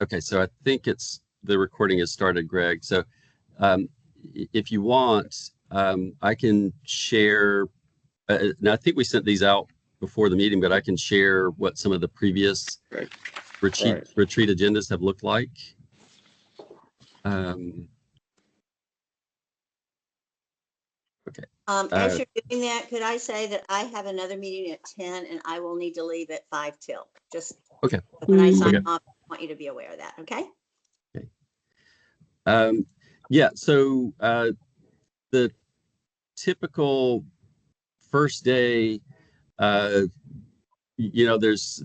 Okay, so I think the recording has started, Greg. So um, if you want, I can share. Now I think we sent these out before the meeting, but I can share what some of the previous Right. retreat agendas have looked like. Okay. As you're doing that, could I say that I have another meeting at 10 and I will need to leave at 5 till. Just Okay. when I sign Okay. off, I want you to be aware of that. Okay. Okay. Yeah. So the typical first day, there's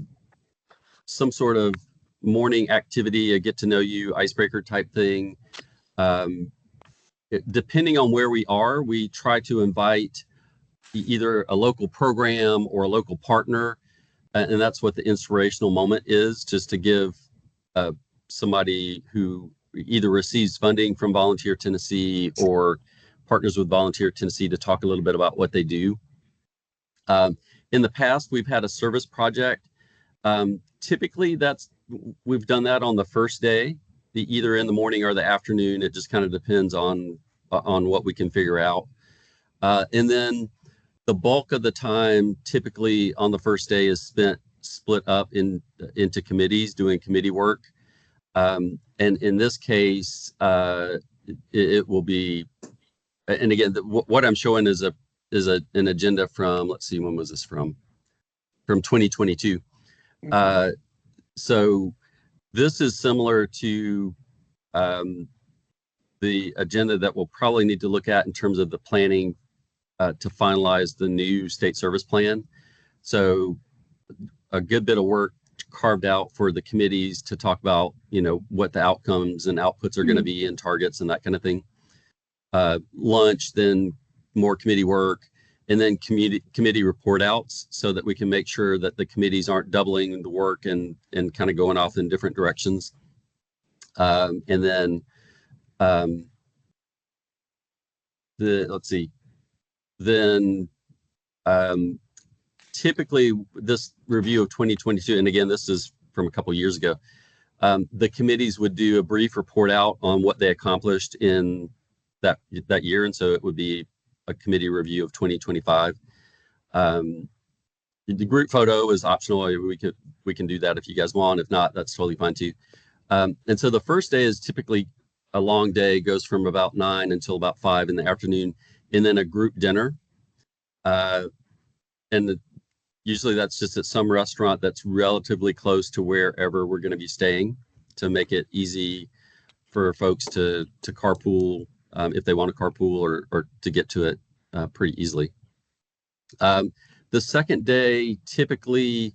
some sort of morning activity, a get to know you icebreaker type thing. Depending on where we are, we try to invite either a local program or a local partner. And that's what the inspirational moment is, just to give somebody who either receives funding from Volunteer Tennessee or partners with Volunteer Tennessee to talk a little bit about what they do. In the past, we've had a service project. Typically, we've done that on the first day, either in the morning or the afternoon. It just kind of depends on what we can figure out. And then the bulk of the time, typically on the first day, is split up into committees doing committee work. And in this case, it will be, and again, what I'm showing is an agenda from, let's see, when was this from 2022. So this is similar to the agenda that we'll probably need to look at in terms of the planning to finalize the new state service plan. So a good bit of work carved out for the committees to talk about, what the outcomes and outputs are going to be and targets and that kind of thing. Lunch, then more committee work, and then committee report outs so that we can make sure that the committees aren't doubling the work and kind of going off in different directions. And then let's see, then typically this review of 2022, and again, this is from a couple of years ago, the committees would do a brief report out on what they accomplished in that year. And so it would be a committee review of 2025. The group photo is optional. We can do that if you guys want. If not, that's totally fine too. And so the first day is typically a long day, goes from about 9 until about 5 in the afternoon, and then a group dinner. And usually that's just at some restaurant that's relatively close to wherever we're going to be staying, to make it easy for folks to carpool if they want to carpool or to get to it pretty easily. The second day, typically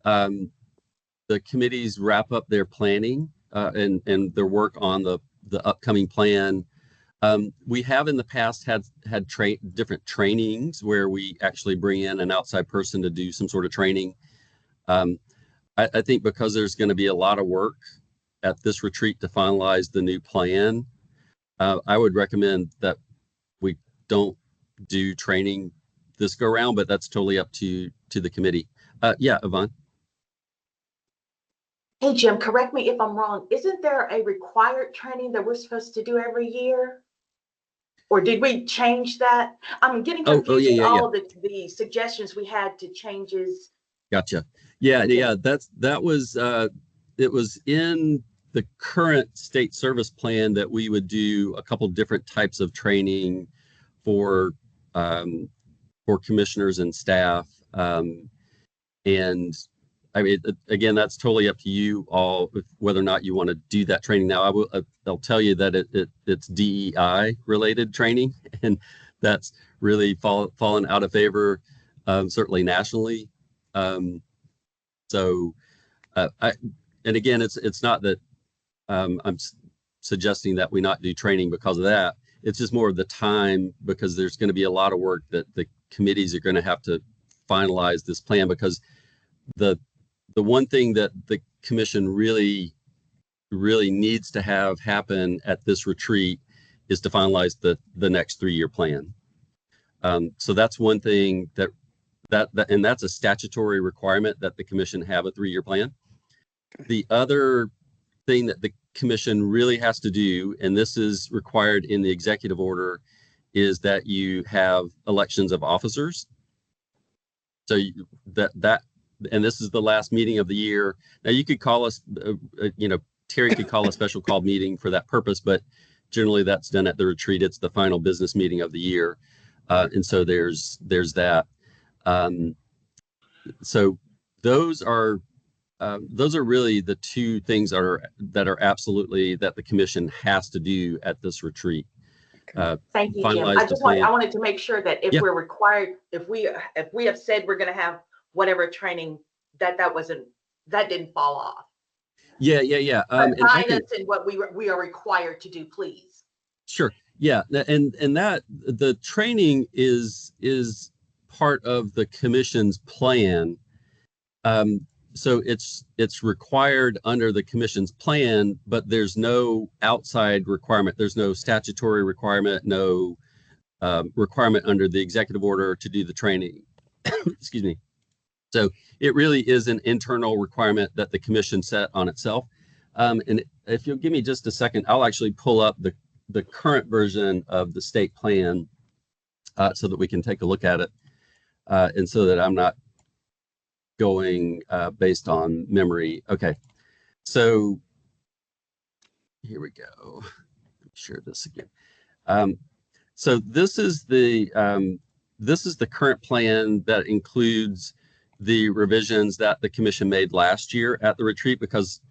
the committees wrap up their planning and their work on the upcoming plan. We have in the past had different trainings where we actually bring in an outside person to do some sort of training. I think because there's going to be a lot of work at this retreat to finalize the new plan, I would recommend that we don't do training this go around, but that's totally up to the committee. Yeah, Yvonne. Hey, Jim, correct me if I'm wrong. Isn't there a required training that we're supposed to do every year? Or did we change that? I'm getting confused with all the suggestions we had to changes. Gotcha. Yeah. That was it was in the current state service plan that we would do a couple different types of training for commissioners and staff. And I mean, again, that's totally up to you all whether or not you want to do that training. Now, I'll tell you that it's DEI related training, and that's really fallen out of favor, certainly nationally. And again, it's not that I'm suggesting that we not do training because of that. It's just more of the time, because there's going to be a lot of work that the committees are going to have to finalize this plan, because the one thing that the commission really needs to have happen at this retreat is to finalize the next 3-year plan. So that's one thing that and that's a statutory requirement that the commission have a 3-year plan. The other thing that the commission really has to do, and this is required in the executive order, is that you have elections of officers. So and this is the last meeting of the year. Now you could call us, Terry could call a special called meeting for that purpose, but generally that's done at the retreat. It's the final business meeting of the year. And so there's that. So those are really the two things that are absolutely that the commission has to do at this retreat. Thank you, Jim. I wanted to make sure that if we're required, if we have said we're going to have whatever training, that didn't fall off. Yeah. Guide us in what we are required to do, please. Sure. Yeah, and that the training is part of the commission's plan. So it's required under the commission's plan, but there's no outside requirement. There's no statutory requirement, no requirement under the executive order to do the training. Excuse me. So it really is an internal requirement that the commission set on itself. And if you'll give me just a second, I'll actually pull up the current version of the state plan so that we can take a look at it, and so that I'm not going based on memory. Okay, so here we go. Let me share this again. So this is the current plan that includes the revisions that the commission made last year at the retreat, because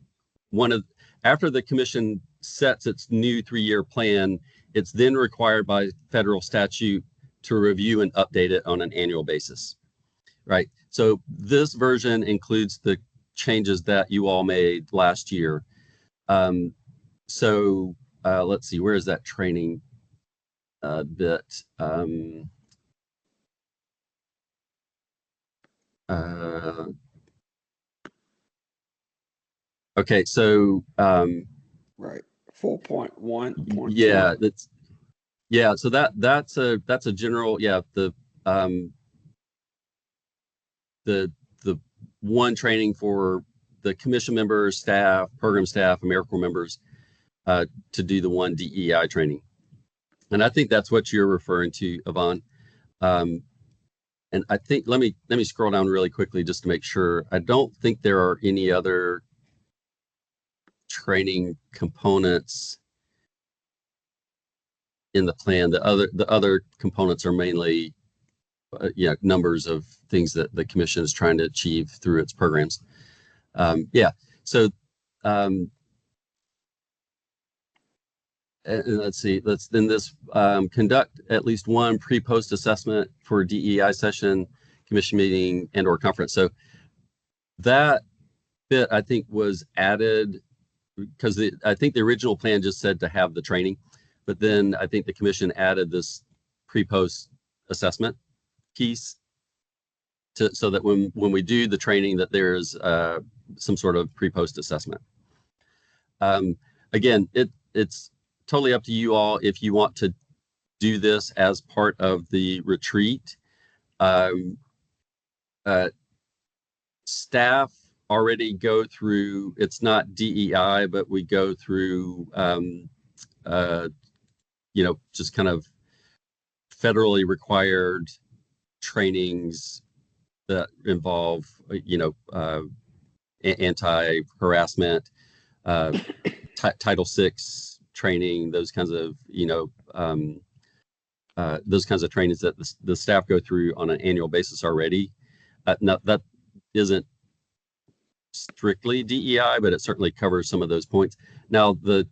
after the commission sets its new 3-year plan, it's then required by federal statute to review and update it on an annual basis, right? So this version includes the changes that you all made last year. So let's see, where is that training bit? Okay, so right, 4.1. Yeah, so that's a general, the one training for the commission members, staff, program staff, AmeriCorps members to do the one DEI training. And I think that's what you're referring to, Yvonne. And I think, let me scroll down really quickly just to make sure. I don't think there are any other training components in the plan. The other components are mainly numbers of things that the commission is trying to achieve through its programs. And let's see, conduct at least one pre-post assessment for DEI session, commission meeting, and or conference. So that bit I think was added because I think the original plan just said to have the training, but then I think the commission added this pre-post assessment piece so that when we do the training that there's some sort of pre-post assessment. Again, it's totally up to you all if you want to do this as part of the retreat. Staff already go through, it's not DEI, but we go through, just kind of federally required trainings that involve, anti-harassment, Title VI training, those kinds of, those kinds of trainings that the staff go through on an annual basis already. Now, that isn't strictly DEI, but it certainly covers some of those points. Now, the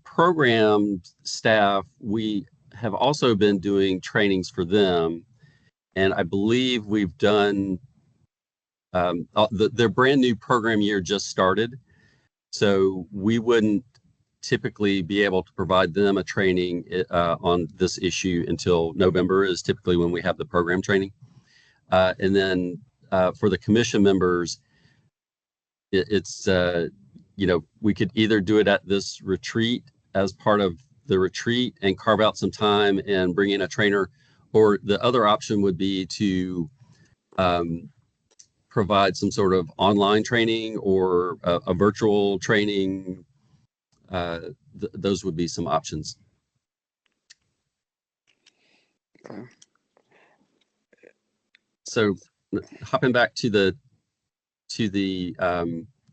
program staff, we have also been doing trainings for them, and I believe we've done their brand new program year just started, so we wouldn't typically be able to provide them a training on this issue until November is typically when we have the program training. And then for the commission members, it's we could either do it at this retreat as part of the retreat and carve out some time and bring in a trainer, or the other option would be to provide some sort of online training or a virtual training, those would be some options. Okay. So hopping back to the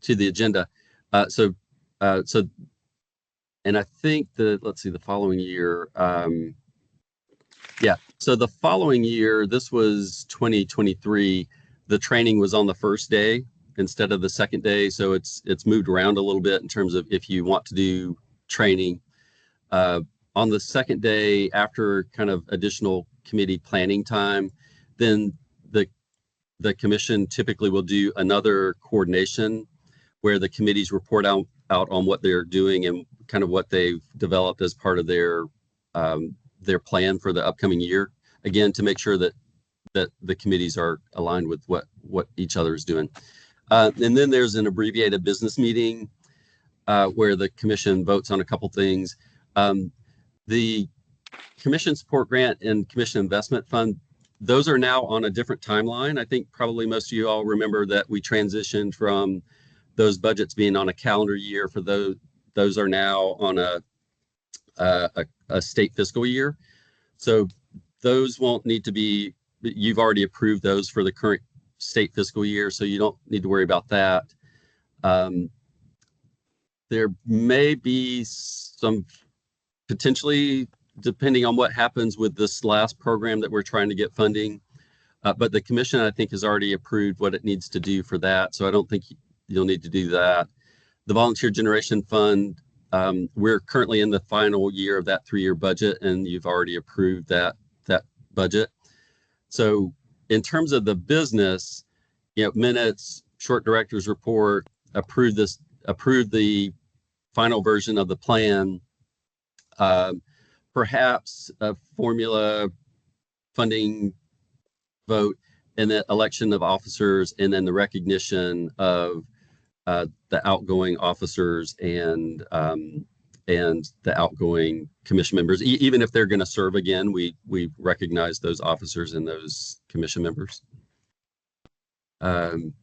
agenda. So and I think let's see, the following year. Yeah. So the following year, this was 2023. The training was on the first day instead of the second day. So it's moved around a little bit in terms of if you want to do training. On the second day, after kind of additional committee planning time, then the commission typically will do another coordination where the committees report out on what they're doing and kind of what they've developed as part of their plan for the upcoming year. Again, to make sure that the committees are aligned with what each other is doing. And then there's an abbreviated business meeting where the commission votes on a couple things. The commission support grant and commission investment fund, those are now on a different timeline. I think probably most of you all remember that we transitioned from those budgets being on a calendar year for those are now on a state fiscal year. So those won't need to be, you've already approved those for the current state fiscal year, so you don't need to worry about that. There may be some potentially, depending on what happens with this last program that we're trying to get funding. But the commission, I think, has already approved what it needs to do for that. So I don't think you'll need to do that. The Volunteer Generation Fund, we're currently in the final year of that 3-year budget, and you've already approved that budget. So in terms of the business, minutes, short director's report, approve the final version of the plan. Perhaps a formula funding vote, and the election of officers, and then the recognition of the outgoing officers and the outgoing commission members. Even if they're going to serve again, we recognize those officers and those commission members. And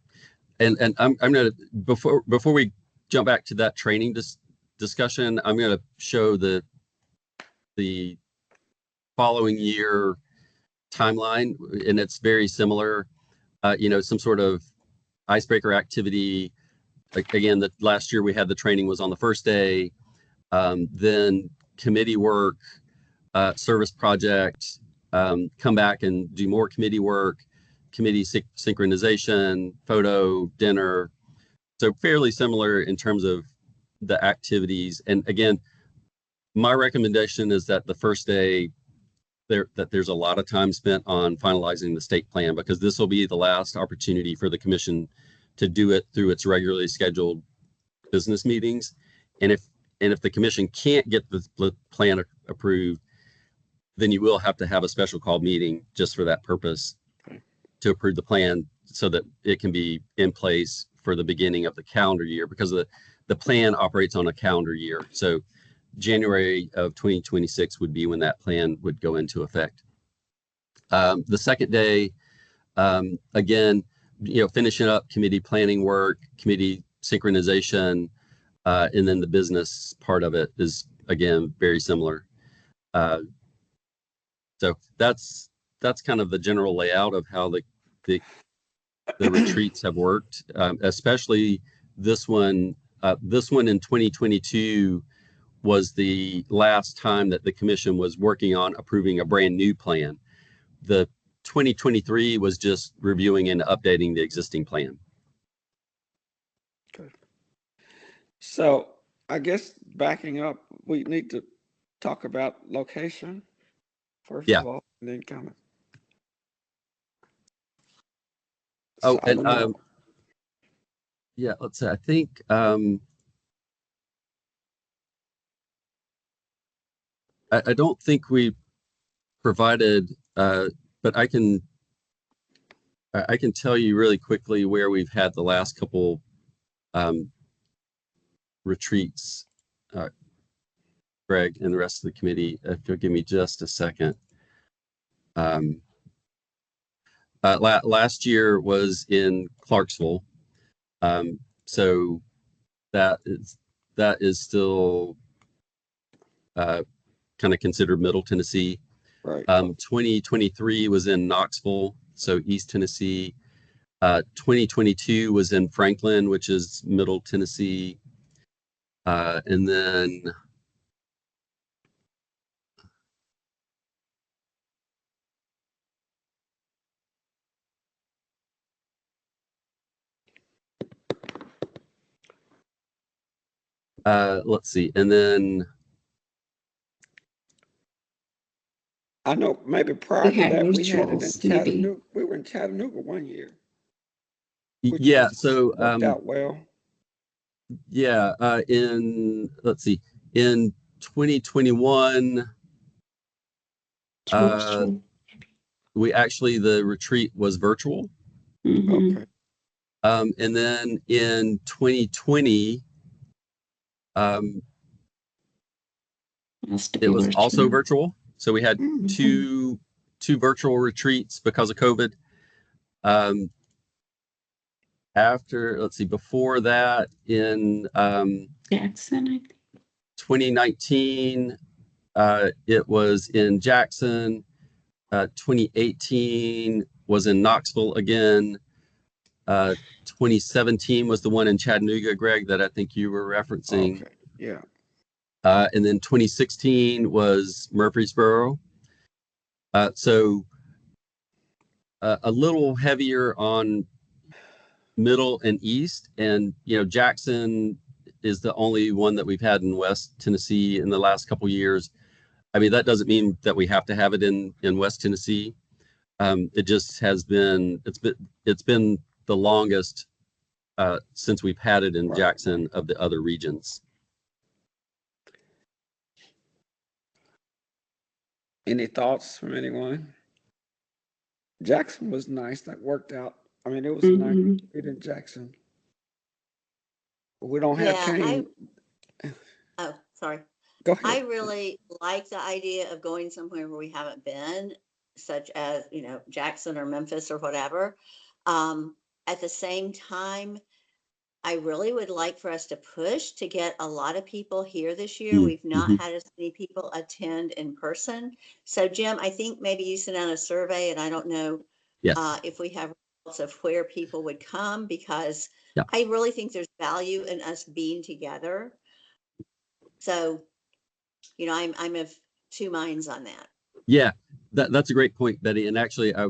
I'm going to, before we jump back to that training discussion, I'm going to show the following year timeline, and it's very similar. Some sort of icebreaker activity. Like, again, the last year we had the training was on the first day. Then committee work, service project, come back and do more committee work, committee synchronization, photo, dinner. So fairly similar in terms of the activities. And again, my recommendation is that the first day there's a lot of time spent on finalizing the state plan, because this will be the last opportunity for the commission to do it through its regularly scheduled business meetings. And if the commission can't get the plan approved, then you will have to have a special call meeting just for that purpose to approve the plan, so that it can be in place for the beginning of the calendar year, because the plan operates on a calendar year. So January of 2026 would be when that plan would go into effect. The second day, again, finishing up committee planning work, committee synchronization, and then the business part of it is, again, very similar. So that's kind of the general layout of how the retreats have worked, especially this one. This one in 2022 was the last time that the commission was working on approving a brand new plan. The 2023 was just reviewing and updating the existing plan. Okay. So I guess backing up, we need to talk about location first of all, and then kind of. Oh, and yeah, let's say, I think I don't think we provided, but I can tell you really quickly where we've had the last couple retreats, Greg and the rest of the committee, if you'll give me just a second. Last year was in Clarksville. So that is still kind of considered Middle Tennessee. Right. 2023 was in Knoxville, so East Tennessee. 2022 was in Franklin, which is Middle Tennessee. And then let's see. And then I know maybe prior to that, we had it in virtuals, maybe. Chattanooga. We were in Chattanooga one year. which yeah, was- so worked out well. yeah, let's see, in 2021, the retreat was virtual. Okay. And then in 2020, it was also virtual. So we had two virtual retreats because of COVID. Before that in Jackson, I think. 2019, it was in Jackson. 2018 was in Knoxville again. 2017 was the one in Chattanooga, Greg, that I think you were referencing. Okay. Yeah. And then 2016 was Murfreesboro. So a little heavier on Middle and East, and Jackson is the only one that we've had in West Tennessee in the last couple of years. I mean, that doesn't mean that we have to have it in West Tennessee. It just has been it's been the longest since we've had it in Jackson of the other regions. Any thoughts from anyone? Jackson was nice. That worked out. I mean, it was a nice retreat in Jackson. But we don't have Kane. Oh, sorry. Go ahead. I really like the idea of going somewhere where we haven't been, such as, Jackson or Memphis or whatever. At the same time, I really would like for us to push to get a lot of people here this year. We've not had as many people attend in person. So Jim, I think maybe you sent out a survey, and I don't know if we have results of where people would come, because I really think there's value in us being together. So, I'm of two minds on that. Yeah, that's a great point, Betty. And actually, I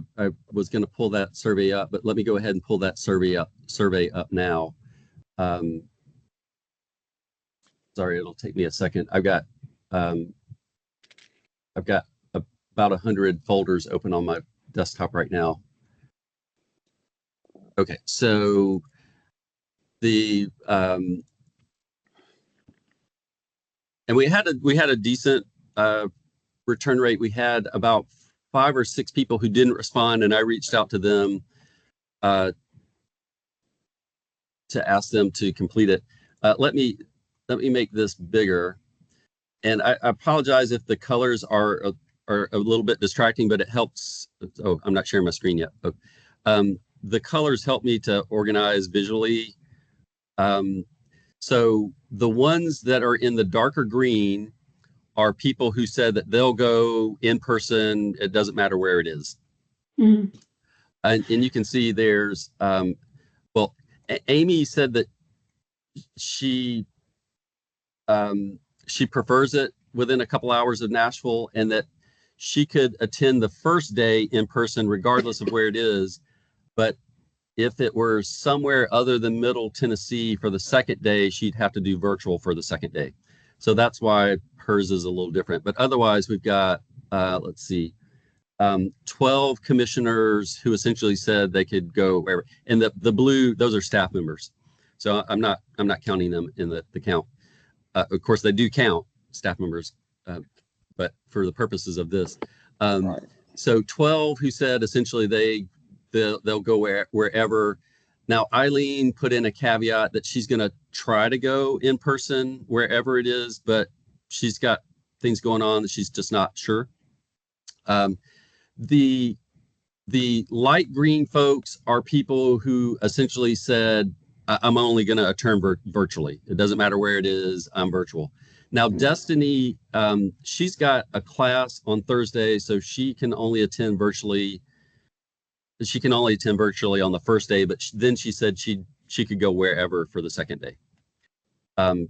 was going to pull that survey up, but let me go ahead and pull that survey up now. Sorry, it'll take me a second. I've got about 100 folders open on my desktop right now. Okay, so the and we had a decent return rate. We had about 5 or 6 people who didn't respond, and I reached out to them to ask them to complete it. Let me make this bigger, and I apologize if the colors are a little bit distracting, but it helps. Oh, I'm not sharing my screen yet. The colors help me to organize visually. So the ones that are in the darker green are people who said that they'll go in person. It doesn't matter where it is. And you can see there's, Amy said that she prefers it within a couple hours of Nashville, and that she could attend the first day in person regardless of where it is. But if it were somewhere other than Middle Tennessee for the second day, she'd have to do virtual for the second day. So that's why hers is a little different. But otherwise, we've got, 12 commissioners who essentially said they could go wherever. And the blue, those are staff members. So I'm not counting them in the count. Of course, they do count staff members, but for the purposes of this. So 12 who said essentially they'll go wherever. Now, Eileen put in a caveat that she's going to try to go in person wherever it is, but she's got things going on that she's just not sure. The The light green folks are people who essentially said, I'm only going to attend virtually. It doesn't matter where it is, I'm virtual. Now, Destiny, she's got a class on Thursday, so she can only attend virtually. She can only attend virtually on the first day, but then she said she could go wherever for the second day.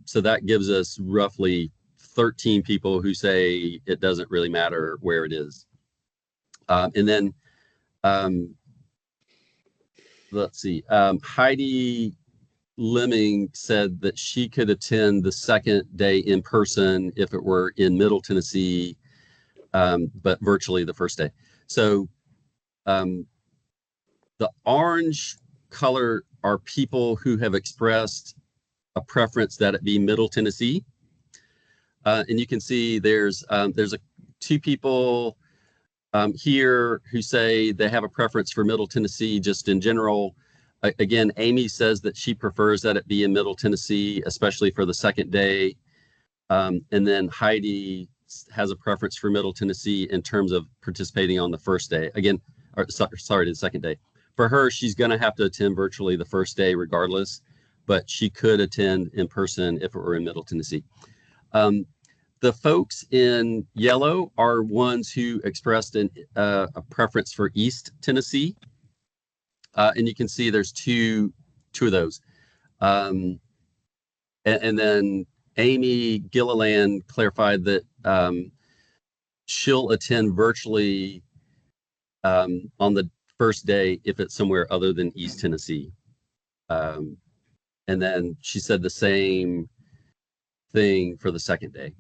So that gives us roughly 13 people who say it doesn't really matter where it is. And then let's see, Heidi Lemming said that she could attend the second day in person if it were in Middle Tennessee, but virtually the first day. So the orange color are people who have expressed a preference that it be Middle Tennessee. And you can see there's two people here who say they have a preference for Middle Tennessee just in general. Again, Amy says that she prefers that it be in Middle Tennessee, especially for the second day. And then Heidi has a preference for Middle Tennessee in terms of participating on the first day. Again, sorry, the second day. For her, she's going to have to attend virtually the first day regardless, but she could attend in person if it were in Middle Tennessee. The folks in yellow are ones who expressed a preference for East Tennessee. And you can see there's two of those. And then Amy Gilliland clarified that she'll attend virtually on the first day if it's somewhere other than East Tennessee. And then she said the same thing for the second day.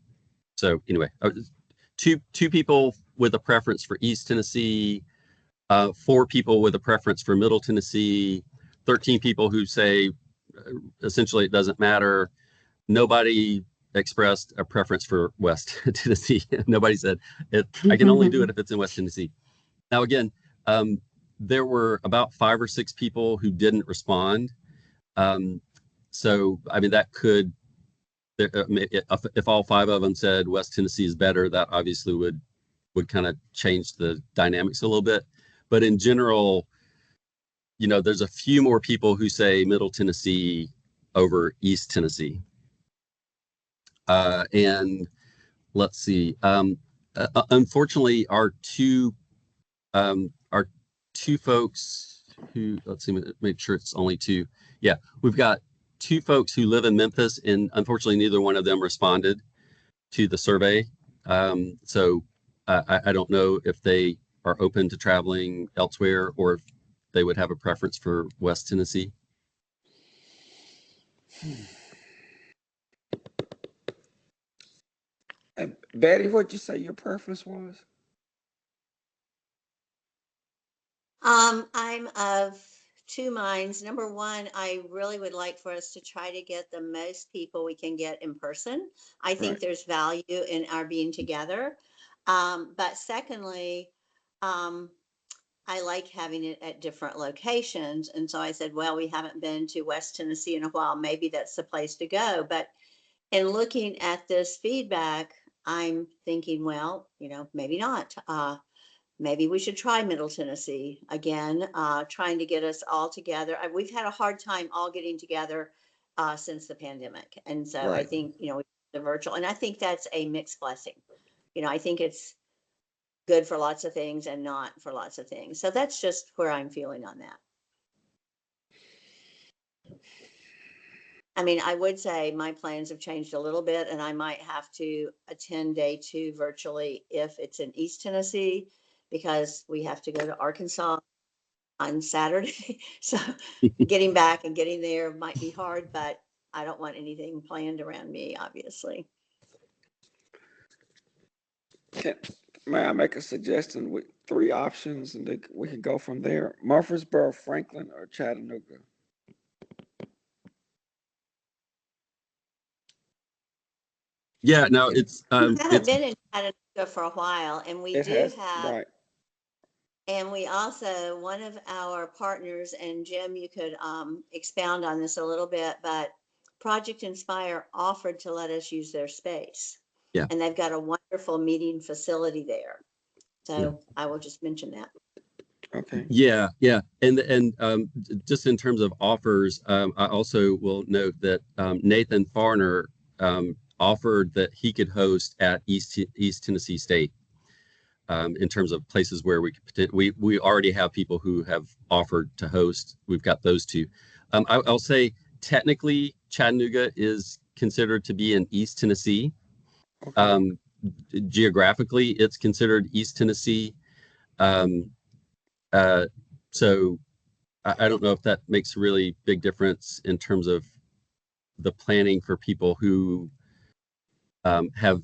So anyway, two people with a preference for East Tennessee, 4 people with a preference for Middle Tennessee, 13 people who say essentially it doesn't matter. Nobody expressed a preference for West Tennessee. Nobody said I can only do it if it's in West Tennessee. Now, again, there were about 5 or 6 people who didn't respond. So, I mean, that could, if all 5 of them said West Tennessee is better, that obviously would kind of change the dynamics a little bit. But in general, you know, there's a few more people who say Middle Tennessee over East Tennessee. And let's see. Unfortunately, our two folks who, let's see, make sure it's only 2. Yeah, we've got 2 folks who live in Memphis, and unfortunately, neither one of them responded to the survey. So I don't know if they are open to traveling elsewhere or if they would have a preference for West Tennessee. Betty, what'd you say your preference was? I'm of 2 minds. Number one, I really would like for us to try to get the most people we can get in person. I think there's value in our being together. But secondly, I like having it at different locations. And so I said, well, we haven't been to West Tennessee in a while. Maybe that's the place to go. But in looking at this feedback, I'm thinking, well, you know, maybe not. Maybe we should try Middle Tennessee again, trying to get us all together. We've had a hard time all getting together since the pandemic. And so I think, you know, the virtual, and I think that's a mixed blessing. You know, I think it's good for lots of things and not for lots of things. So that's just where I'm feeling on that. I mean, I would say my plans have changed a little bit, and I might have to attend day 2 virtually if it's in East Tennessee, because we have to go to Arkansas on Saturday. So getting back and getting there might be hard, but I don't want anything planned around me, obviously. May I make a suggestion with 3 options, and we can go from there? Murfreesboro, Franklin, or Chattanooga? Yeah, no, it's I haven't been in Chattanooga for a while, and we have. Right. And we also, one of our partners, and Jim, you could expound on this a little bit, but Project Inspire offered to let us use their space. Yeah. And they've got a wonderful meeting facility there. So I will just mention that. Okay. Yeah, yeah. And just in terms of offers, I also will note that Nathan Farner offered that he could host at East Tennessee State in terms of places where we already have people who have offered to host. We've got those two. I'll say technically Chattanooga is considered to be in East Tennessee. Okay. Geographically, it's considered East Tennessee. So I don't know if that makes a really big difference in terms of the planning for people who have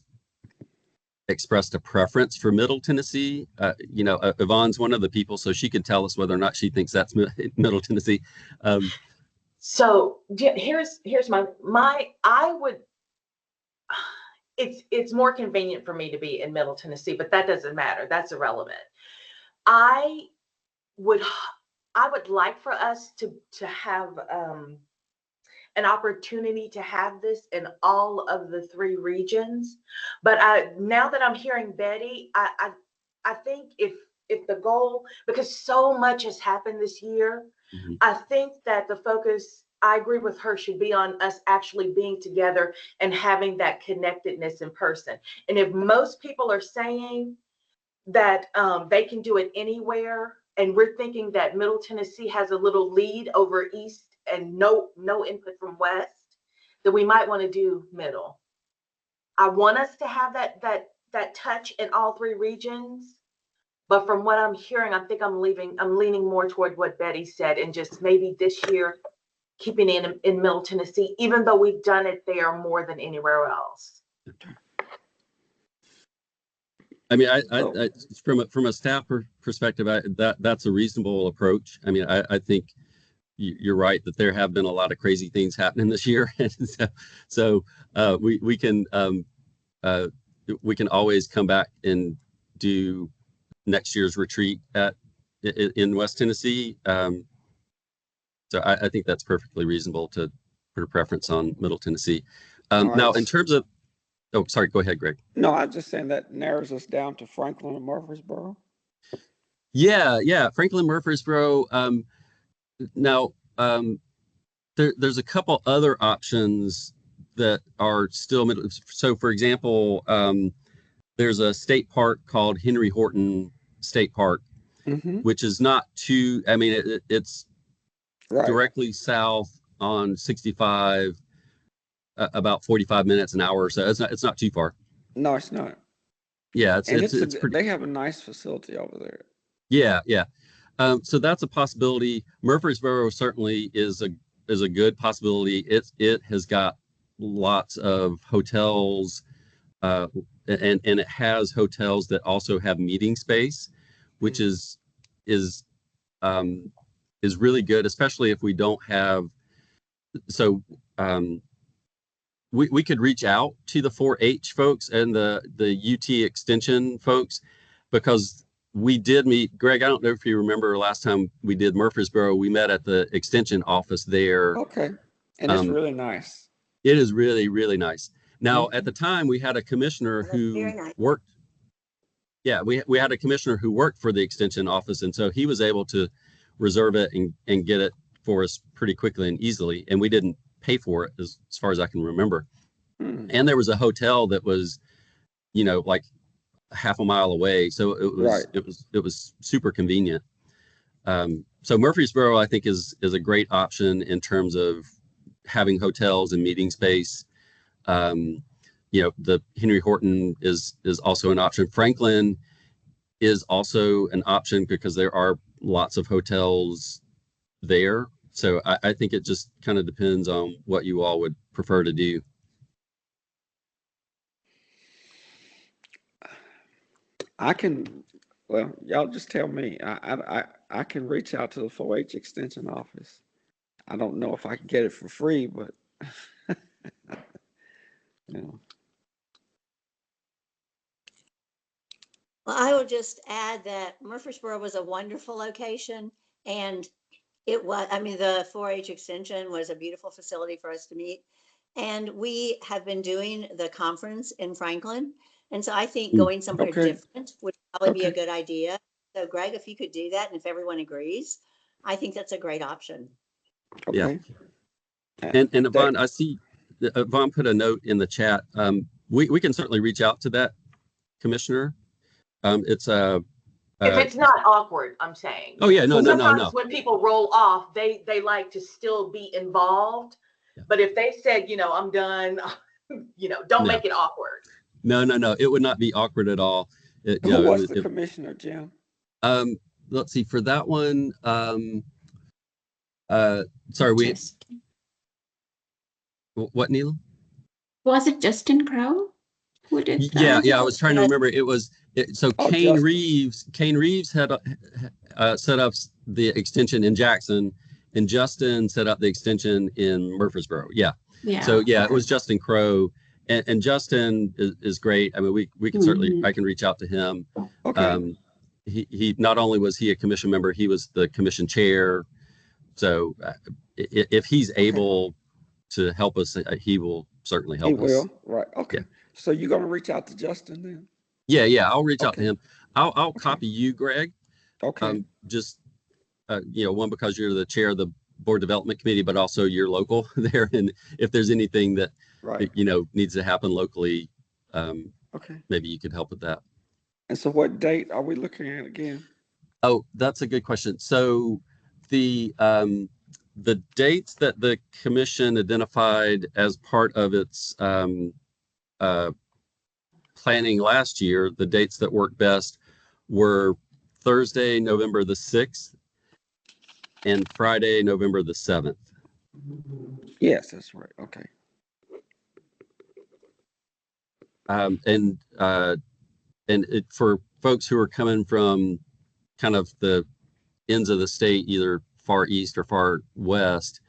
expressed a preference for Middle Tennessee. Yvonne's one of the people, so she can tell us whether or not she thinks that's Middle Tennessee. So here's I would, it's more convenient for me to be in Middle Tennessee, but that doesn't matter. That's irrelevant. I would like for us to have an opportunity to have this in all of the 3 regions. But now that I'm hearing Betty, I think if the goal, because so much has happened this year, Mm-hmm. I think that the focus, I agree with her, should be on us actually being together and having that connectedness in person. And if most people are saying that they can do it anywhere, and we're thinking that Middle Tennessee has a little lead over East and no input from West, then we might want to do Middle. I want us to have that touch in all 3 regions, but from what I'm hearing, I think I'm leaning more toward what Betty said, and just maybe this year keeping it in Middle Tennessee, even though we've done it there more than anywhere else. I mean, I from a staff perspective, that's a reasonable approach. I mean, I think you're right that there have been a lot of crazy things happening this year, and so we can always come back and do next year's retreat in West Tennessee. So I think that's perfectly reasonable to put a preference on Middle Tennessee. Now, in terms of, oh, sorry, go ahead, Greg. No, I'm just saying that narrows us down to Franklin and Murfreesboro. Yeah, Franklin, Murfreesboro. Now, there's a couple other options that are still middle. So, for example, there's a state park called Henry Horton State Park, which is not too. I mean, it's right directly south on 65, about 45 minutes, an hour or so. It's not too far. No, it's not. Yeah, it's pretty. They have a nice facility over there. Yeah. So that's a possibility. Murfreesboro certainly is a good possibility. It has got lots of hotels, and it has hotels that also have meeting space, which is really good, especially if we don't have. So we could reach out to the 4-H folks and the UT Extension folks, because we did meet. Greg, I don't know if you remember last time we did Murfreesboro, we met at the Extension office there. Okay. And it's really nice. It is really, really nice. Now, at the time, we had a commissioner who worked. Yeah, we had a commissioner who worked for the Extension office, and so he was able to reserve it and get it for us pretty quickly and easily, and we didn't pay for it as far as I can remember. And there was a hotel that was, like half a mile away, so it was super convenient. So Murfreesboro, I think, is a great option in terms of having hotels and meeting space. The Henry Horton is also an option. Franklin is also an option because there are lots of hotels there. So I think it just kind of depends on what you all would prefer to do. Y'all just tell me. I can reach out to the 4-H Extension office. I don't know if I can get it for free, but Well, I will just add that Murfreesboro was a wonderful location, and it was, the 4-H Extension was a beautiful facility for us to meet. And we have been doing the conference in Franklin. And so I think going somewhere different would probably be a good idea. So Greg, if you could do that, and if everyone agrees, I think that's a great option. Okay. And Yvonne, I see Yvonne put a note in the chat. We can certainly reach out to that commissioner. It's a If it's not awkward, I'm saying. Oh yeah, no. Sometimes when people roll off, they like to still be involved. Yeah. But if they said, I'm done, don't make it awkward. No. It would not be awkward at all. Who was the commissioner, Jim? Let's see, for that one, sorry, what, Neela? Was it Justin Crow who did Yeah, that? I was trying to remember. Kane Reeves had set up the extension in Jackson, and Justin set up the extension in Murfreesboro. Yeah. So it was Justin Crow, and Justin is great. I mean, we can certainly, I can reach out to him. Okay. He not only was he a commission member, he was the commission chair. So if he's able to help us, he will certainly help us. He will, right? Okay. Yeah. So you're going to reach out to Justin then? Yeah. I'll reach out to him. I'll copy you, Greg. Okay. Just one, because you're the chair of the board development committee, but also you're local there. And if there's anything that needs to happen locally, maybe you could help with that. And so what date are we looking at again? Oh, that's a good question. So the dates that the commission identified as part of its planning last year, the dates that worked best were Thursday, November the 6th and Friday, November the 7th. Yes, that's right. Okay. And for folks who are coming from kind of the ends of the state, either far east or far west,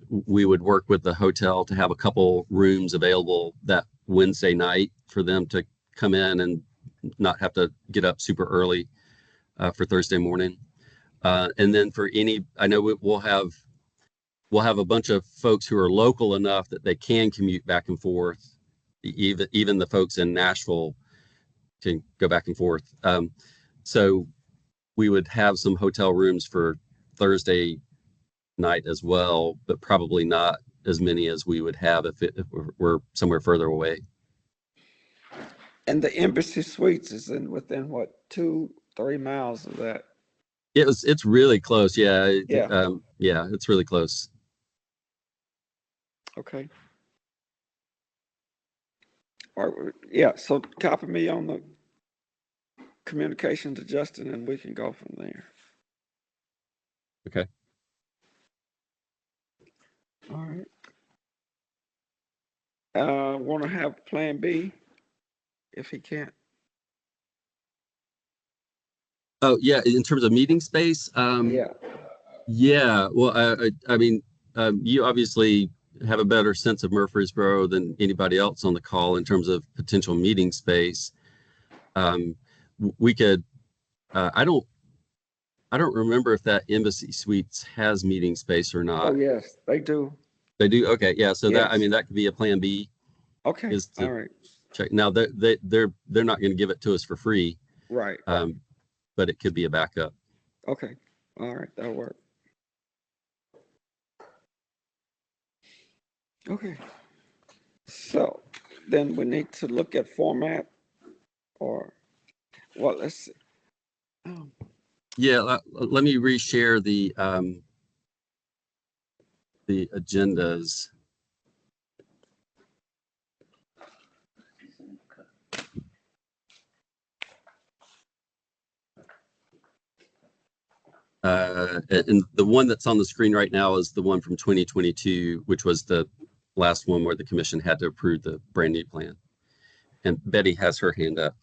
we would work with the hotel to have a couple rooms available that Wednesday night for them to come in and not have to get up super early for Thursday morning. And then for I know we'll have a bunch of folks who are local enough that they can commute back and forth. Even the folks in Nashville can go back and forth. So we would have some hotel rooms for Thursday night as well, but probably not as many as we would have if we're somewhere further away. And the Embassy Suites is within what, 2-3 miles of that? It's really close. Yeah. Yeah. It's really close. Okay. All right. Yeah. So copy me on the communication to Justin and we can go from there. Okay. All right. Want to have plan B if he can't. Oh yeah. In terms of meeting space. Yeah. Well, I mean, you obviously have a better sense of Murfreesboro than anybody else on the call in terms of potential meeting space. We could, I don't remember if that Embassy Suites has meeting space or not. Oh yes, they do. They do. Okay. Yeah. So yes. that could be a plan B. Okay. All right. Check. Now they're not going to give it to us for free. Right. But it could be a backup. Okay. All right. That'll work. Okay. So then we need to look at format let's see. Yeah. Let me reshare the agendas. And the one that's on the screen right now is the one from 2022, which was the last one where the commission had to approve the brand new plan. And Betty has her hand up.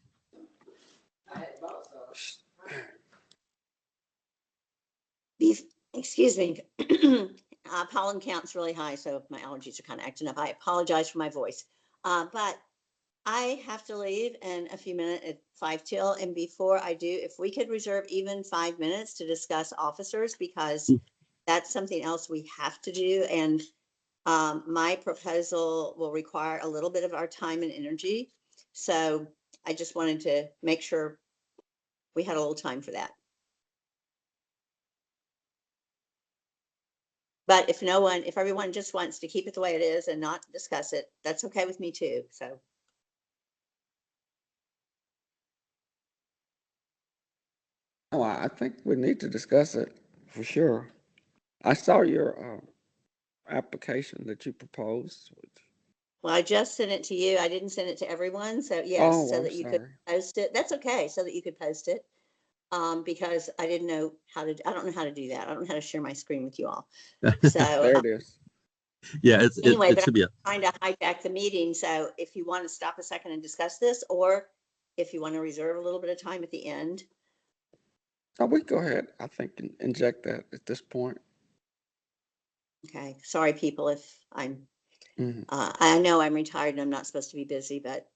Excuse me. Pollen count's really high, so my allergies are kind of acting up. I apologize for my voice. But I have to leave in a few minutes at 5 till. And before I do, if we could reserve even 5 minutes to discuss officers, because that's something else we have to do. And my proposal will require a little bit of our time and energy. So I just wanted to make sure we had a little time for that. But if everyone just wants to keep it the way it is and not discuss it, that's okay with me too. So. Oh, I think we need to discuss it for sure. I saw your application that you proposed. Well, I just sent it to you. I didn't send it to everyone. So yes, Oh, so I'm that you could sorry. post it. That's okay. So that you could post it. Because I didn't know I don't know how to do that. I don't know how to share my screen with you all. So There it is. Yeah, anyway, it but should be I'm trying to hijack the meeting. So if you want to stop a second and discuss this, or if you want to reserve a little bit of time at the end. Oh, we go ahead. I think inject that at this point. Okay. Sorry, people, if I'm, Mhm. I know I'm retired and I'm not supposed to be busy, but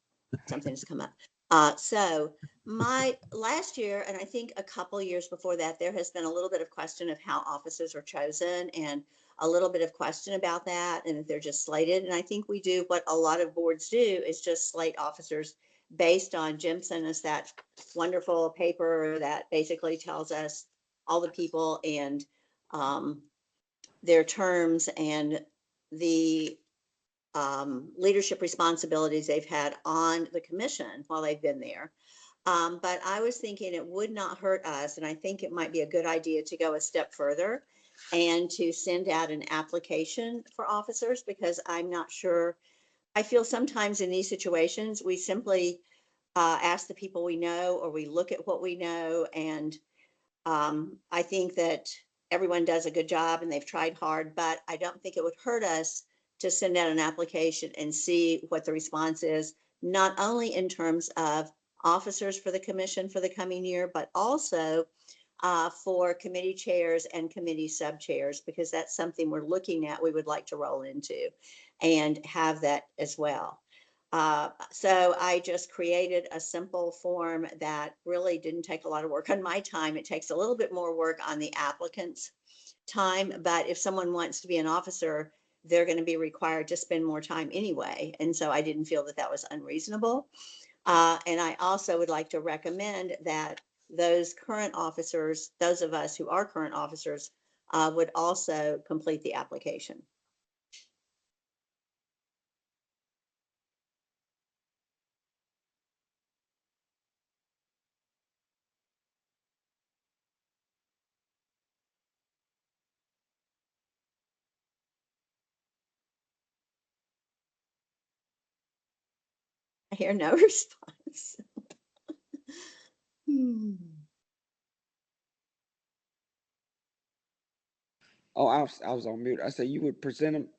something's come up. So my last year, and I think a couple years before that, there has been a little bit of question of how officers are chosen and a little bit of question about that and if they're just slated. And I think we do what a lot of boards do is just slate officers based on, Jim sent us that wonderful paper that basically tells us all the people and their terms and the leadership responsibilities they've had on the commission while they've been there. But I was thinking it would not hurt us, and I think it might be a good idea to go a step further and to send out an application for officers, because I'm not sure. I feel sometimes in these situations, we simply ask the people we know, or we look at what we know. And I think that everyone does a good job and they've tried hard, but I don't think it would hurt us to send out an application and see what the response is, not only in terms of officers for the commission for the coming year, but also for committee chairs and committee sub chairs, because that's something we're looking at, we would like to roll into and have that as well. So I just created a simple form that really didn't take a lot of work on my time. It takes a little bit more work on the applicant's time, but if someone wants to be an officer, they're going to be required to spend more time anyway. And so I didn't feel that that was unreasonable. And I also would like to recommend that those current officers, those of us who are current officers, would also complete the application. I hear no response. Oh, I was on mute. I said you would present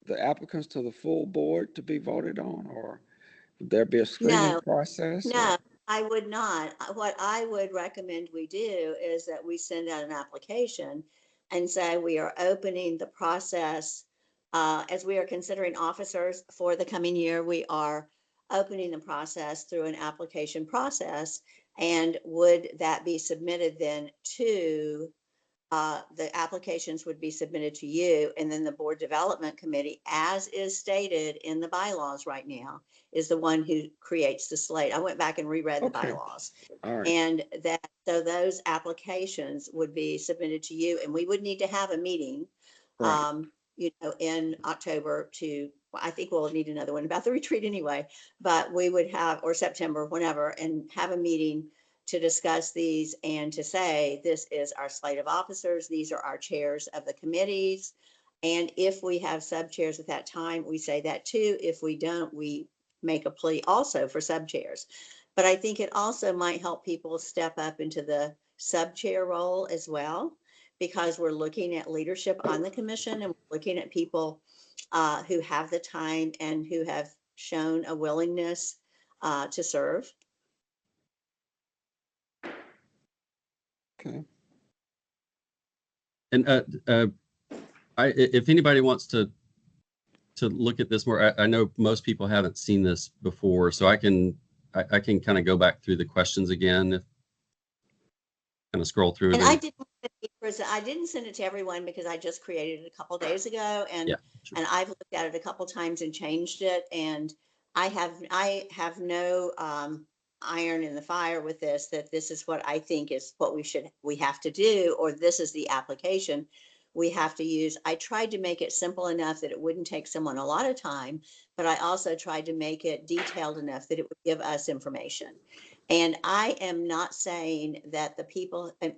the applicants to the full board to be voted on, or would there be a screening No, process? no, I would not. What I would recommend we do is that we send out an application and say we are opening the process as we are considering officers for the coming year. We are opening the process through an application process. And would that be submitted then to the applications would be submitted to you, and then the board development committee, as is stated in the bylaws right now, is the one who creates the slate. I went back and reread the Okay. bylaws, All right. and that so those applications would be submitted to you, and we would need to have a meeting, Right. in October to. I think we'll need another one about the retreat anyway, but we would have, or September, whenever, and have a meeting to discuss these and to say, this is our slate of officers. These are our chairs of the committees. And if we have sub chairs at that time, we say that too. If we don't, we make a plea also for sub chairs. But I think it also might help people step up into the sub chair role as well, because we're looking at leadership on the commission and we're looking at people who have the time and who have shown a willingness to serve. Okay. And if anybody wants to look at this more, I know most people haven't seen this before, so I can kind of go back through the questions again, if kind of scroll through And them. I didn't send it to everyone because I just created it a couple days ago, and Yeah, sure. and I've looked at it a couple times and changed it, and I have no iron in the fire with this, that this is what I think is what we have to do, or this is the application we have to use. I tried to make it simple enough that it wouldn't take someone a lot of time, but I also tried to make it detailed enough that it would give us information. And I am not saying that the people, and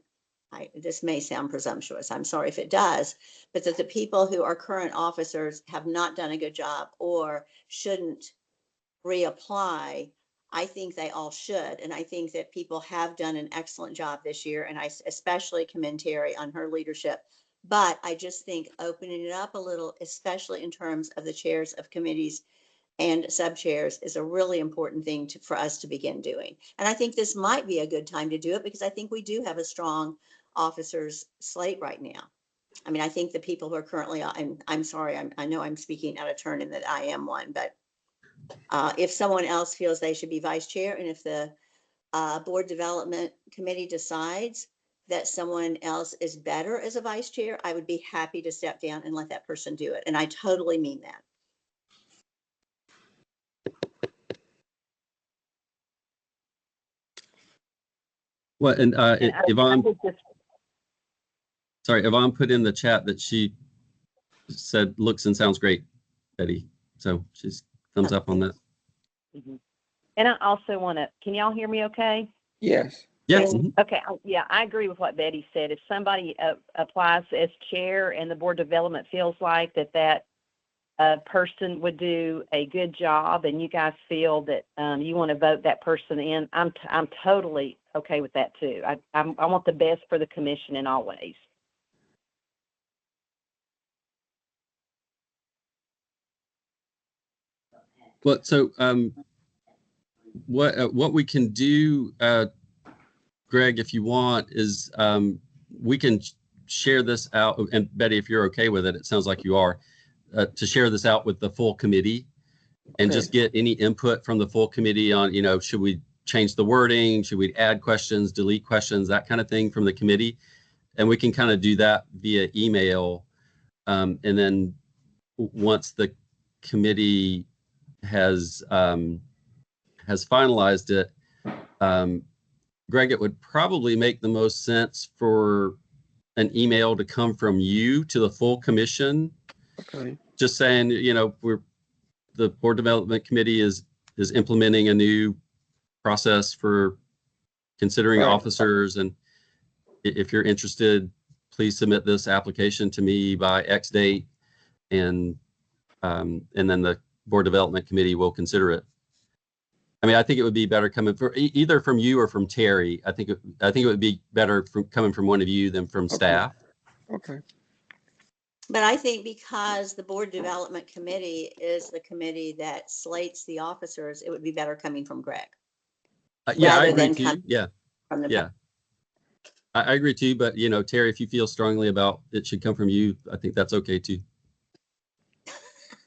this may sound presumptuous, I'm sorry if it does, but that the people who are current officers have not done a good job or shouldn't reapply. I think they all should. And I think that people have done an excellent job this year. And I especially commend Terry on her leadership. But I just think opening it up a little, especially in terms of the chairs of committees and sub chairs, is a really important thing for us to begin doing. And I think this might be a good time to do it because I think we do have a strong officers slate right now. I mean, I think the people who are currently, and I'm sorry, I know I'm speaking out of turn in that I am one, but if someone else feels they should be vice chair, and if the board development committee decides that someone else is better as a vice chair, I would be happy to step down and let that person do it. And I totally mean that. Well, and Yvonne, just sorry, Yvonne put in the chat that she said looks and sounds great, Betty. So she's thumbs up on that. And I also want to, can y'all hear me okay? Yes. Yes. Okay, yeah, I agree with what Betty said. If somebody applies as chair and the board development feels like that person would do a good job and you guys feel that you want to vote that person in, I'm totally okay with that too. I want the best for the commission in all ways. Well, so what we can do, Greg, if you want, is we can share this out. And Betty, if you're okay with it, it sounds like you are, to share this out with the full committee and just get any input from the full committee on, should we change the wording? Should we add questions, delete questions, that kind of thing from the committee? And we can kind of do that via email. And then once the committee has finalized it, Greg, it would probably make the most sense for an email to come from you to the full commission. Okay. Just saying, the board development committee is implementing a new process for considering officers, and if you're interested, please submit this application to me by X date, and then the board development committee will consider it. I mean, I think it would be better coming from either from you or from Terry. I think it would be better coming from one of you than from staff. Okay. But I think because the board development committee is the committee that slates the officers, it would be better coming from Greg. Yeah, I rather agree than too. Yeah, From the yeah, I agree too. But Terry, if you feel strongly about it should come from you, I think that's okay too.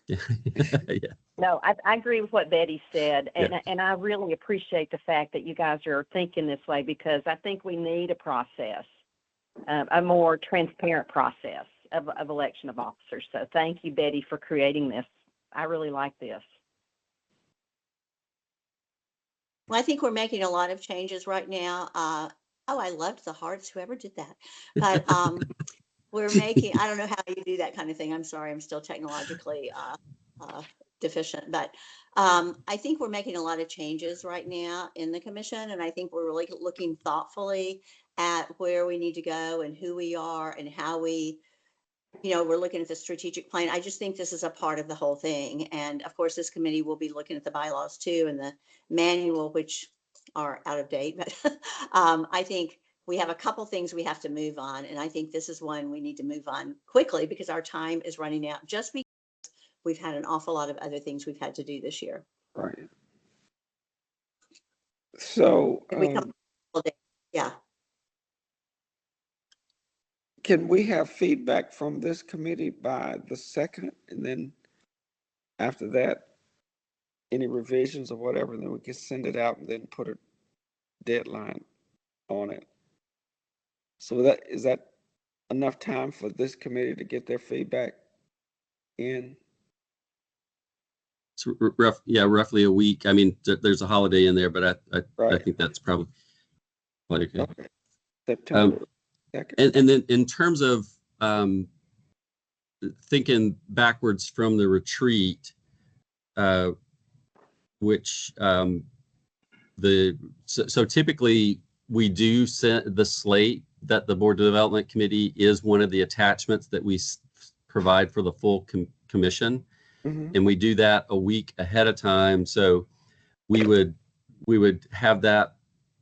Yeah. Yeah. No, I agree with what Betty said, and Yeah. and I really appreciate the fact that you guys are thinking this way, because I think we need a process, a more transparent process of election of officers. So thank you, Betty, for creating this. I really like this. Well, I think we're making a lot of changes right now. I loved the hearts, whoever did that. But we're making, I don't know how you do that kind of thing. I'm sorry, I'm still technologically deficient. But I think we're making a lot of changes right now in the commission. And I think we're really looking thoughtfully at where we need to go and who we are and how we, we're looking at the strategic plan. I just think this is a part of the whole thing. And of course, this committee will be looking at the bylaws too and the manual, which are out of date. But I think we have a couple things we have to move on. And I think this is one we need to move on quickly because our time is running out, just because we've had an awful lot of other things we've had to do this year. Right. So, If we come, yeah. can we have feedback from this committee by the 2nd, and then after that, any revisions or whatever, then we can send it out and then put a deadline on it. So is that enough time for this committee to get their feedback in? It's roughly a week. I mean, there's a holiday in there, but I Right. think that's probably okay. Okay. September 2nd. And then in terms of thinking backwards from the retreat, which so typically we do send the slate that the Board Development Committee is one of the attachments that we provide for the full commission. Mhm. And we do that a week ahead of time. So we would have that,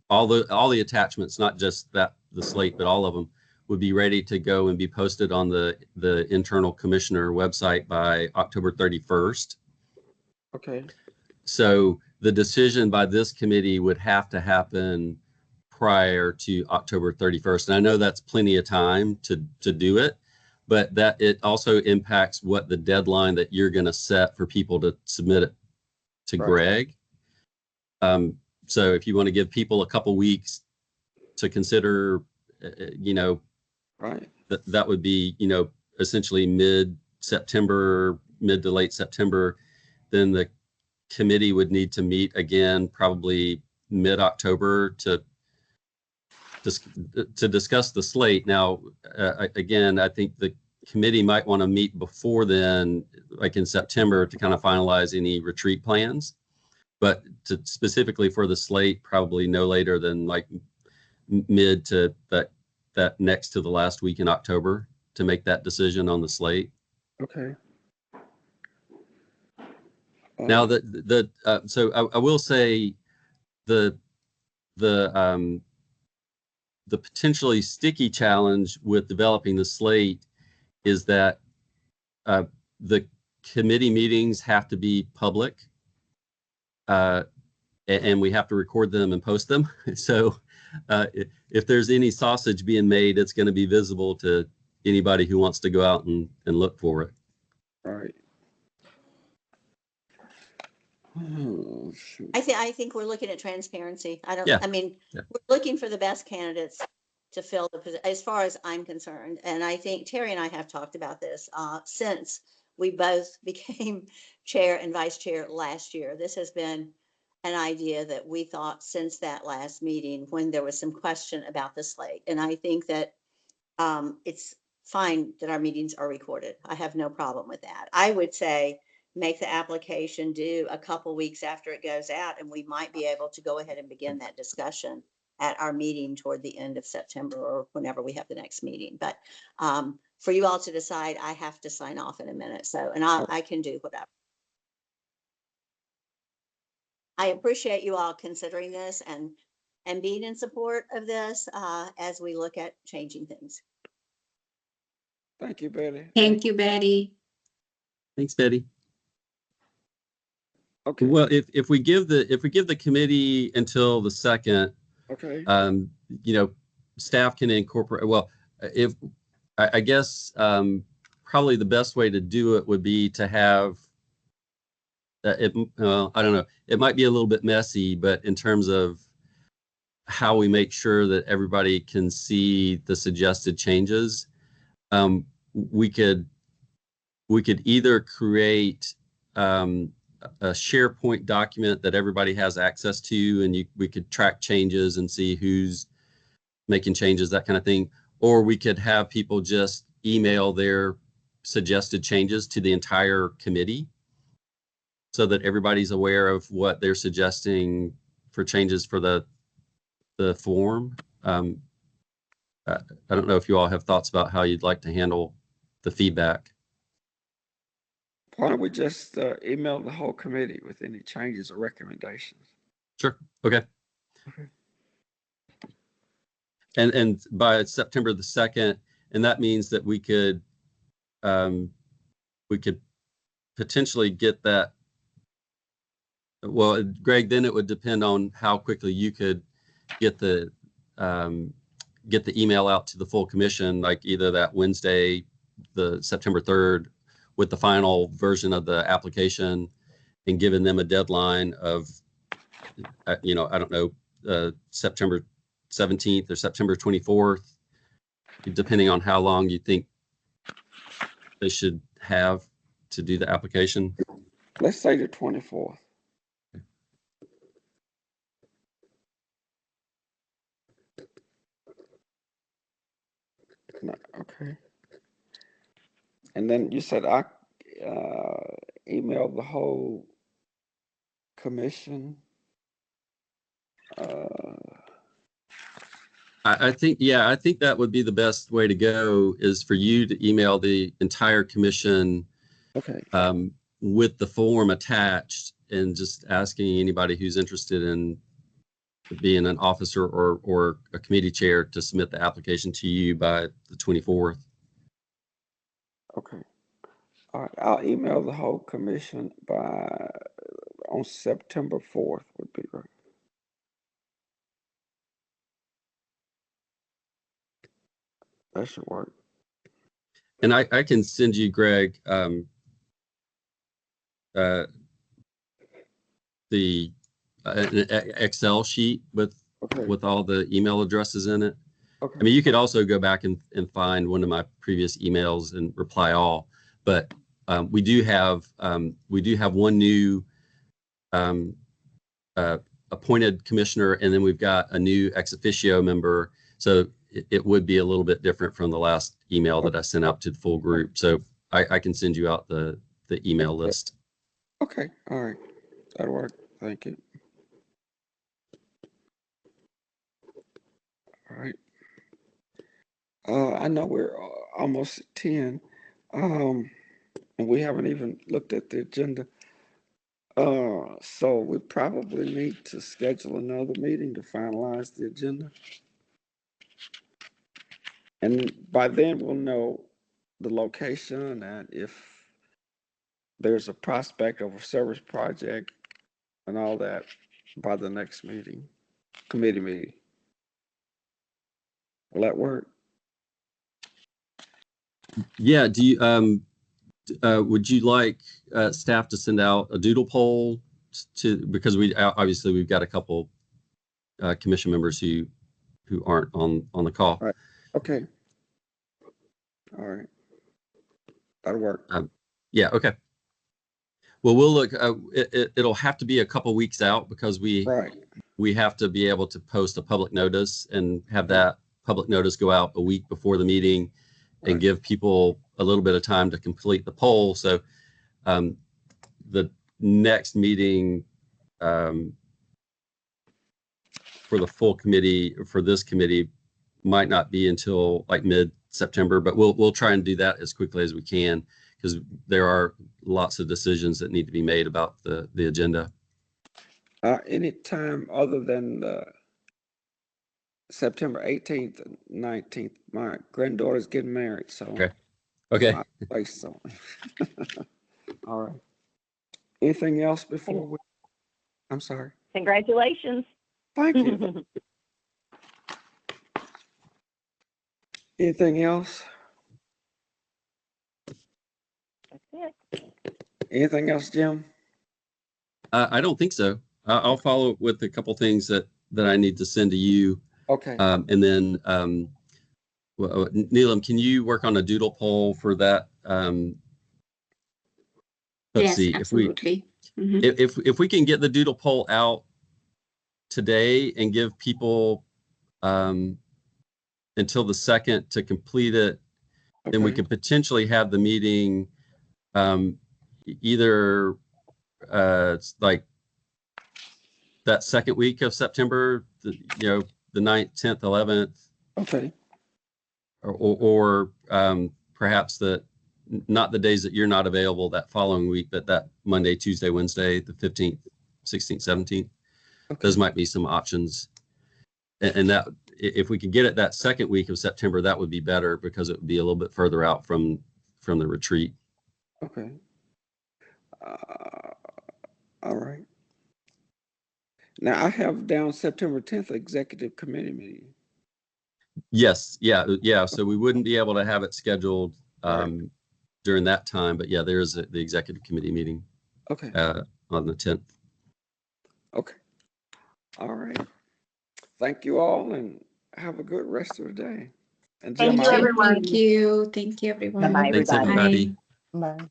all the attachments, not just the slate, but all of them would be ready to go and be posted on the internal commissioner website by October 31st. Okay. So the decision by this committee would have to happen prior to October 31st. And I know that's plenty of time to do it, but that it also impacts what the deadline that you're going to set for people to submit it to Right. Greg. So if you want to give people a couple weeks to consider, Right. that would be, essentially mid-September, mid to late September, then the committee would need to meet again, probably mid-October to discuss the slate. Now, again, I think the committee might want to meet before then, like in September, to kind of finalize any retreat plans. But specifically for the slate, probably no later than like mid to that next to the last week in October to make that decision on the slate. Okay. Now so I will say the potentially sticky challenge with developing the slate is that the committee meetings have to be public, and we have to record them and post them. So if there's any sausage being made, it's going to be visible to anybody who wants to go out and look for it. All right. Oh, shoot. I think we're looking at transparency. Yeah. We're looking for the best candidates to fill the position, as far as I'm concerned. And I think Terry and I have talked about this since we both became chair and vice chair last year. This has been an idea that we thought since that last meeting when there was some question about the slate. And I think that it's fine that our meetings are recorded. I have no problem with that. I would say make the application due a couple weeks after it goes out, and we might be able to go ahead and begin that discussion at our meeting toward the end of September or whenever we have the next meeting. But for you all to decide, I have to sign off in a minute. So, and I can do whatever. I appreciate you all considering this and being in support of this as we look at changing things. Thank you, Betty. Thank you, Betty. Thanks, Betty. Okay. Well, if we give the committee until the 2nd, Okay. Staff can incorporate. Well, if I guess probably the best way to do it would be to have it. I don't know. It might be a little bit messy, but in terms of how we make sure that everybody can see the suggested changes, we could either create a SharePoint document that everybody has access to, and we could track changes and see who's making changes, that kind of thing. Or we could have people just email their suggested changes to the entire committee so that everybody's aware of what they're suggesting for changes for the form. I don't know if you all have thoughts about how you'd like to handle the feedback. Why don't we just email the whole committee with any changes or recommendations? Sure. Okay. Okay. And by September the 2nd, and that means that we could potentially get that. Well, Greg, then it would depend on how quickly you could get the email out to the full commission, like either that Wednesday, the September 3rd, with the final version of the application, and giving them a deadline of, I don't know, September 17th or September 24th, depending on how long you think they should have to do the application. Let's say the 24th. No, okay. And then you said I emailed the whole commission. I think, yeah, I think that would be the best way to go, is for you to email the entire commission Okay. with the form attached, and just asking anybody who's interested in being an officer or a committee chair to submit the application to you by the 24th. Okay. All right. I'll email the whole commission on September 4th would be great. That should work. And I can send you, Greg, the an Excel sheet with Okay. all the email addresses in it. Okay. I mean, you could also go back and find one of my previous emails and reply all, but we do have one new appointed commissioner, and then we've got a new ex officio member. So it would be a little bit different from the last email that I sent out to the full group. So I can send you out the email list. Okay. All right. That'll work. Thank you. All right. I know we're almost at 10, and we haven't even looked at the agenda. So we probably need to schedule another meeting to finalize the agenda. And by then we'll know the location and if there's a prospect of a service project and all that by the next meeting, committee meeting. Will that work? Yeah. Do you would you like staff to send out a doodle poll because obviously we've got a couple commission members who aren't on the call. All right. Okay. All right. That'll work. Yeah. Okay. Well, we'll look. It'll have to be a couple weeks out because we have to be able to post a public notice and have that public notice go out a week before the meeting, and give people a little bit of time to complete the poll. So the next meeting for the full committee, for this committee, might not be until like mid-September, but we'll try and do that as quickly as we can, because there are lots of decisions that need to be made about the agenda. Any time other than September 18th and 19th. My granddaughter's getting married, so Okay. So all right. Anything else before we? I'm sorry. Congratulations. Thank you. Anything else? That's it. Anything else, Jim? I don't think so. I'll follow up with a couple things that I need to send to you. Okay. And then, Neelam, can you work on a doodle poll for that? Let's Yes, see absolutely. if we can get the doodle poll out today and give people until the 2nd to complete it, then we could potentially have the meeting either like that second week of September, the 9th, 10th, 11th. Okay. Or perhaps not the days that you're not available that following week, but that Monday, Tuesday, Wednesday, the 15th, 16th, 17th. Okay. Those might be some options. And that, if we could get it that second week of September, that would be better because it would be a little bit further out from the retreat. Okay. All right. Now I have down September 10th executive committee meeting. Yes. Yeah. So we wouldn't be able to have it scheduled during that time, but yeah, there is the executive committee meeting. Okay. On the 10th. Okay. All right. Thank you all, and have a good rest of the day. And Jim, Thank you, everyone. Thank you. Thank you, everyone. Bye-bye, Thanks, everybody. everybody. Bye. Bye.